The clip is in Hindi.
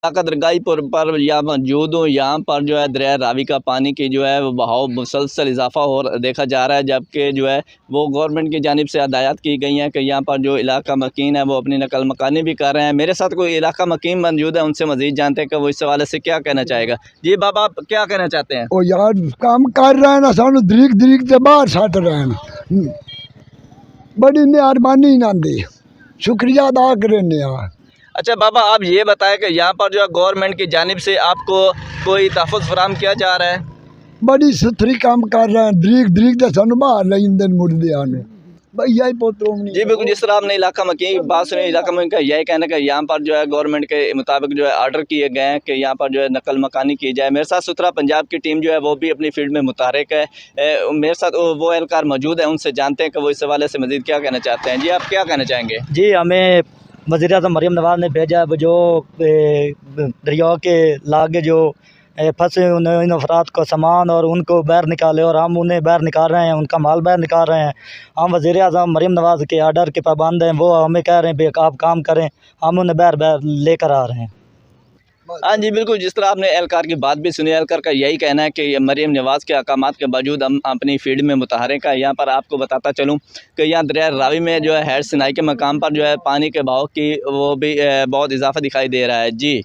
दरगाही पर या मौजूद हूँ। यहाँ पर जो है दरिया रावी का पानी की जो है वो बहाव मुसलसल इजाफा हो देखा जा रहा है, जबकि जो है वो गवर्नमेंट की जानिब से हदायत की गई हैं कि यहाँ पर जो इलाका मकीन है वो अपनी नकल मकानी भी कर रहे हैं। मेरे साथ कोई इलाका मकीन मौजूद है, उनसे मज़ीद जानते हैं कि वो इस हवाले से क्या कहना चाहेगा। जी बाबा, आप क्या कहना चाहते हैं? ओ यार काम कर रहे हैं ना, सानू दरीक दरीक से बाहर सट रहे हैं। बड़ी मेहरबानी इन्हां दी, शुक्रिया अदा करें। अच्छा बाबा, आप ये बताएं कि यहाँ पर जो है गवर्नमेंट की जानिब से आपको कोई तहफ़्फ़ुज़ फराहम किया जा रहा है? बड़ी सुथरी काम कर रहे हैं, दरीक दरीक से सानू बाहर लेंदे मुड़दे आने भैया ही पोतों। जी बिल्कुल, जिस तरह आपने इलाका मकीन की बात सुनी, इलाका मकीन का यही कहना है कि यहाँ पर जो है गवर्नमेंट के मुताबिक जो है आर्डर किए गए हैं कि यहाँ पर जो है नकल मकानी की जाए। मेरे साथ सुथरा पंजाब की टीम जो है वो भी अपनी फील्ड में मुतहरिक है। मेरे साथ वो एहलकार मौजूद है, उनसे जानते हैं कि वो इस हवाले से मज़ीद क्या कहना चाहते हैं। जी, आप क्या कहना चाहेंगे? जी, हमें वज़ीर-ए-आज़म मरियम नवाज़ ने भेजा है जो दरिया के लागे जो फंसे इन अफराद को सामान और उनको बाहर निकाले, और हम उन्हें बाहर निकाल रहे हैं, उनका माल बाहर निकाल रहे हैं। हम वज़ीर-ए-आज़म मरियम नवाज़ के आर्डर के पाबंद हैं, वो हमें कह रहे हैं भाई आप काम करें, हम उन्हें बाहर लेकर आ रहे हैं। हाँ जी बिल्कुल, जिस तरह आपने एहलकार की बात भी सुनी, एहलकार का यही कहना है कि मरियम नवाज़ के अहकामात के बावजूद हम अपनी फील्ड में मुतहरिक है। यहाँ पर आपको बताता चलूँ कि यहाँ दरिया रावी में जो है हैर सिनाई के मकाम पर जो है पानी के बहाव की वो भी बहुत इजाफा दिखाई दे रहा है। जी।